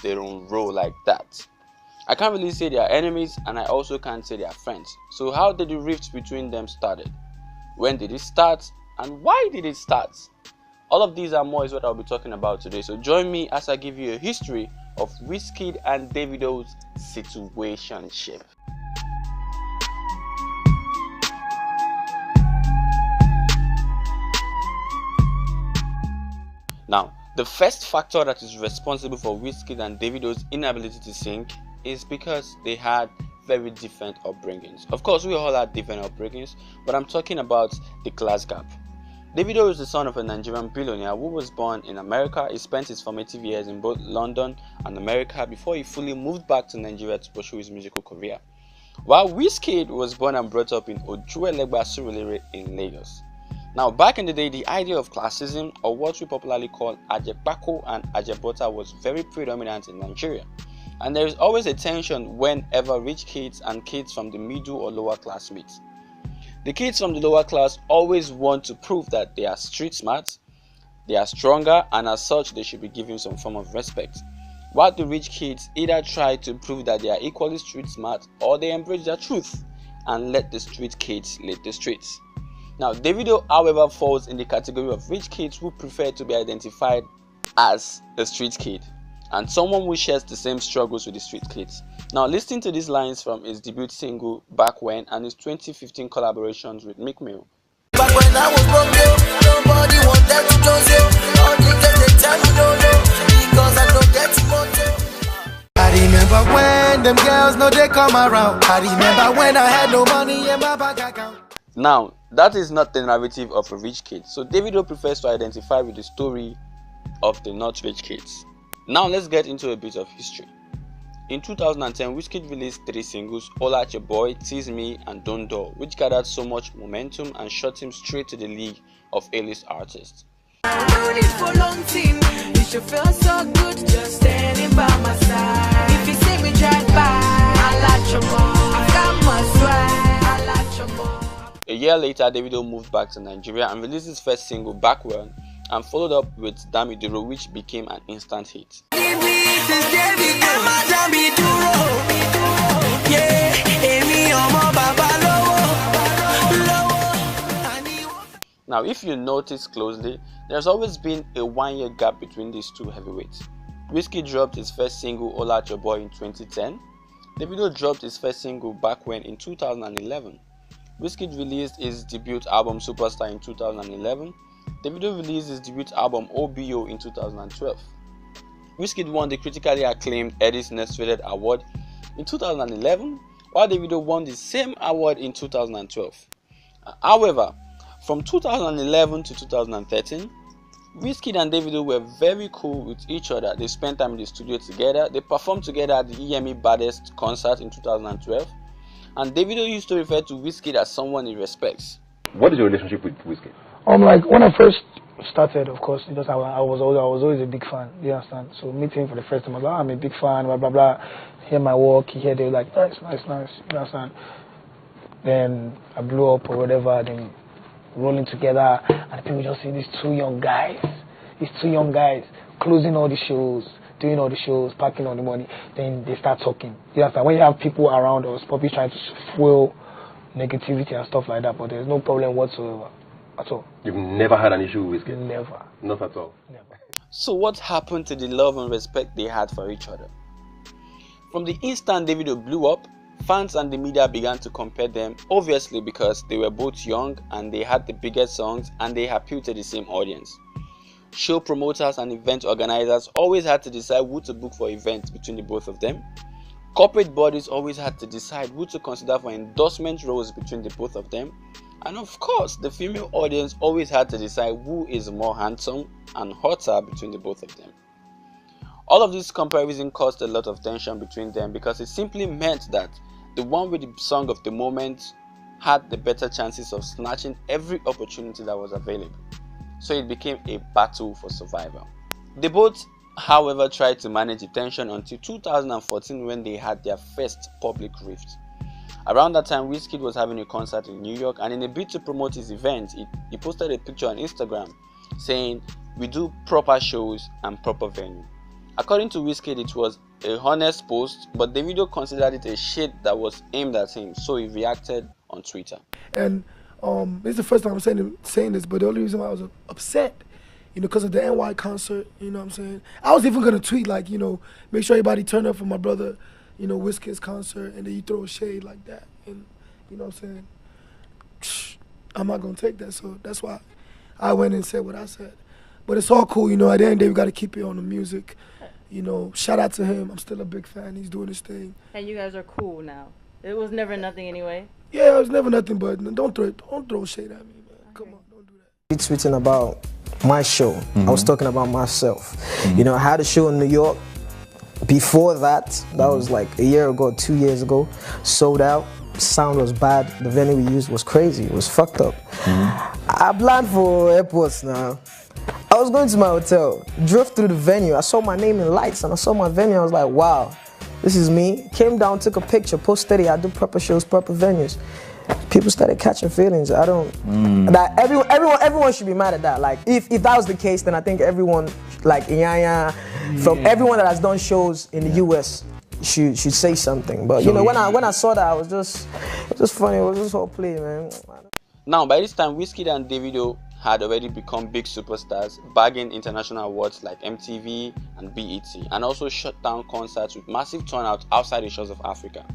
they don't roll like that. I can't really say they are enemies, and I also can't say they are friends. So how did the rift between them started? When did it start? And why did it start? All of these and more is what I'll be talking about today. So join me as I give you a history of Wizkid and Davido's situationship. Now, the first factor that is responsible for Wizkid and Davido's inability to sync is because they had very different upbringings. Of course, we all had different upbringings, but I'm talking about the class gap. Davido is the son of a Nigerian billionaire who was born in America. He spent his formative years in both London and America before he fully moved back to Nigeria to pursue his musical career. While Wizkid was born and brought up in Ojuelegba Surulere in Lagos. Now, back in the day, the idea of classism, or what we popularly call Ajepako and Ajebota, was very predominant in Nigeria. And there is always a tension whenever rich kids and kids from the middle or lower class meet. The kids from the lower class always want to prove that they are street smart, they are stronger, and as such they should be given some form of respect. While the rich kids either try to prove that they are equally street smart, or they embrace their truth and let the street kids lead the streets. Now, Davido, however, falls in the category of rich kids who prefer to be identified as a street kid, and someone who shares the same struggles with the street kids. Now, listen to these lines from his debut single Back When and his 2015 collaborations with Meek Mill. Back when I was broke, nobody wanted to close you. All the girls they tell me no, because I don't get motive. I remember when them girls know they come around. I remember when I had no money in my bank account. Now, that is not the narrative of a rich kid, so Davido prefers to identify with the story of the not rich kids. Now let's get into a bit of history. In 2010, Wizkid released 3 singles, Holla at Your Boy, Tease Me and Don't Do, which gathered so much momentum and shot him straight to the league of A-list artists. A year later, Davido moved back to Nigeria and released his first single, Back When, and followed up with davido, which became an instant hit. Now, if you notice closely, there's always been a 1-year gap between these two heavyweights. Wizkid dropped his first single, Holla at Your Boy, in 2010. Davido dropped his first single, Back When, in 2011. Wizkid released his debut album, Superstar, in 2011. Davido released his debut album OBO in 2012. Wizkid won the critically acclaimed Eddie's Next Rated Award in 2011, while Davido won the same award in 2012. However, from 2011 to 2013, Wizkid and Davido were very cool with each other. They spent time in the studio together. They performed together at the EME Baddest concert in 2012, and Davido used to refer to Wizkid as someone he respects. What is your relationship with Wizkid? Like when I first started, of course, because I was always a big fan. You understand? So meeting for the first time, I was like, I'm a big fan, blah blah blah. Hear my work, hear they were like, nice. You understand? Then I blew up or whatever. Then rolling together, and people just see these two young guys, closing all the shows, doing all the shows, packing all the money. Then they start talking. You understand? When you have people around us, probably trying to fuel negativity and stuff like that, but there's no problem whatsoever at all. You've never had an issue with Wizkid? Never. Not at all? Never. So what happened to the love and respect they had for each other? From the instant Davido blew up, fans and the media began to compare them, obviously because they were both young and they had the biggest songs and they appealed to the same audience. Show promoters and event organizers always had to decide who to book for events between the both of them. Corporate bodies always had to decide who to consider for endorsement roles between the both of them. And of course, the female audience always had to decide who is more handsome and hotter between the both of them. All of this comparison caused a lot of tension between them because it simply meant that the one with the song of the moment had the better chances of snatching every opportunity that was available. So it became a battle for survival. They both, however, tried to manage the tension until 2014 when they had their first public rift. Around that time, Wizkid was having a concert in New York, and in a bid to promote his event, he posted a picture on Instagram saying, "We do proper shows and proper venue." According to Wizkid, it was a honest post, but Davido considered it a shade that was aimed at him, so he reacted on Twitter. And this is the first time I'm saying this, but the only reason why I was upset, because of the NY concert, you know what I'm saying? I was even gonna tweet like, make sure everybody turn up for my brother, Wizkid's concert, and then you throw a shade like that, and you know what I'm saying? I'm not gonna take that, so that's why I went and said what I said. But it's all cool, at the end of the day, we gotta keep it on the music. Shout out to him. I'm still a big fan. He's doing his thing. And you guys are cool now. It was never nothing anyway. Yeah, it was never nothing, but don't throw shade at me, man. Come on, don't do that. Tweeting about my show. I was talking about myself. I had a show in New York. Before that was like a year ago, 2 years ago. Sold out. Sound was bad. The venue we used was crazy. It was fucked up. I planned for airports now. I was going to my hotel, drove through the venue. I saw my name in lights and I saw my venue. I was like, wow, this is me. Came down, took a picture, posted it. I do proper shows, proper venues. People started catching feelings. I don't. That everyone should be mad at that. Like if that was the case, then I think everyone, like Inyanya, from everyone that has done shows in the US, should say something. But when I saw that, it was just funny. It was just whole play, man. Now, by this time, Wizkid and Davido had already become big superstars, bagging international awards like MTV and BET, and also shut down concerts with massive turnout outside the shores of Africa.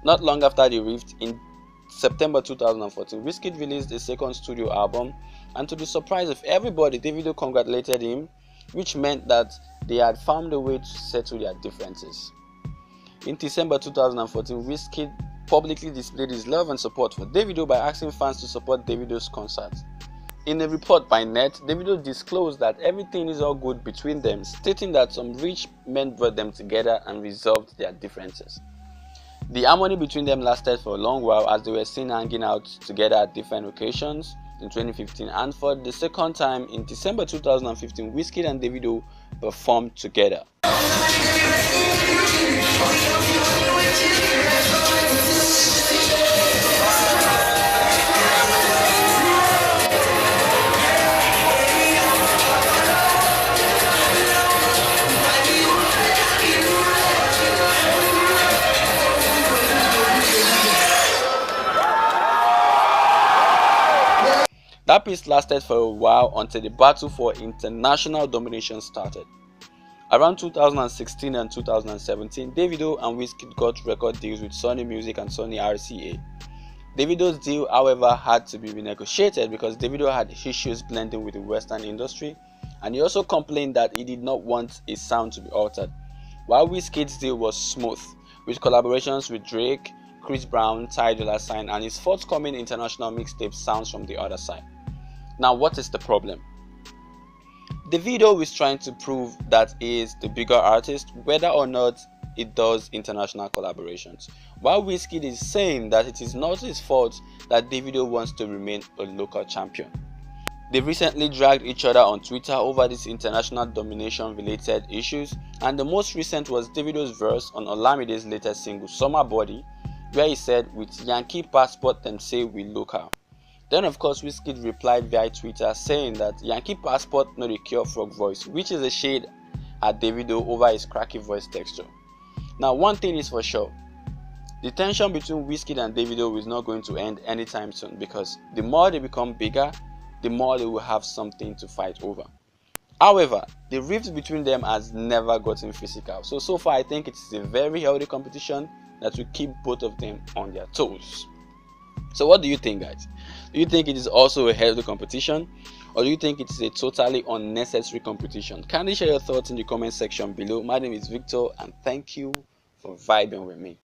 Not long after the rift, in September 2014, Wizkid released a second studio album, and to the surprise of everybody, Davido congratulated him, which meant that they had found a way to settle their differences. In December 2014, Wizkid publicly displayed his love and support for Davido by asking fans to support Davido's concert. In a report by Net, Davido disclosed that everything is all good between them, stating that some rich men brought them together and resolved their differences. The harmony between them lasted for a long while as they were seen hanging out together at different occasions in 2015, and for the second time in December 2015, Wizkid and Davido performed together. That piece lasted for a while until the battle for international domination started. Around 2016 and 2017, Davido and Wizkid got record deals with Sony Music and Sony RCA. Davido's deal, however, had to be renegotiated because Davido had issues blending with the Western industry, and he also complained that he did not want his sound to be altered, while Wizkid's deal was smooth, with collaborations with Drake, Chris Brown, Ty Dolla $ign, and his forthcoming international mixtape Sounds from the Other Side. Now, what is the problem? Davido is trying to prove that he is the bigger artist, whether or not he does international collaborations, while Wizkid is saying that it is not his fault that Davido wants to remain a local champion. They recently dragged each other on Twitter over these international domination related issues, and the most recent was Davido's verse on Olamide's latest single Summer Body, where he said, "With Yankee passport them say we local." Then of course Wizkid replied via Twitter saying that Yankee passport not a cure frog voice, which is a shade at Davido over his cracky voice texture. Now, one thing is for sure, the tension between Wizkid and Davido is not going to end anytime soon, because the more they become bigger, the more they will have something to fight over. However, the rift between them has never gotten physical, so far I think it is a very healthy competition that will keep both of them on their toes. So what do you think, guys? Do you think it is also a healthy competition, or do you think it is a totally unnecessary competition? Kindly share your thoughts in the comment section below. My name is Victor, and thank you for vibing with me.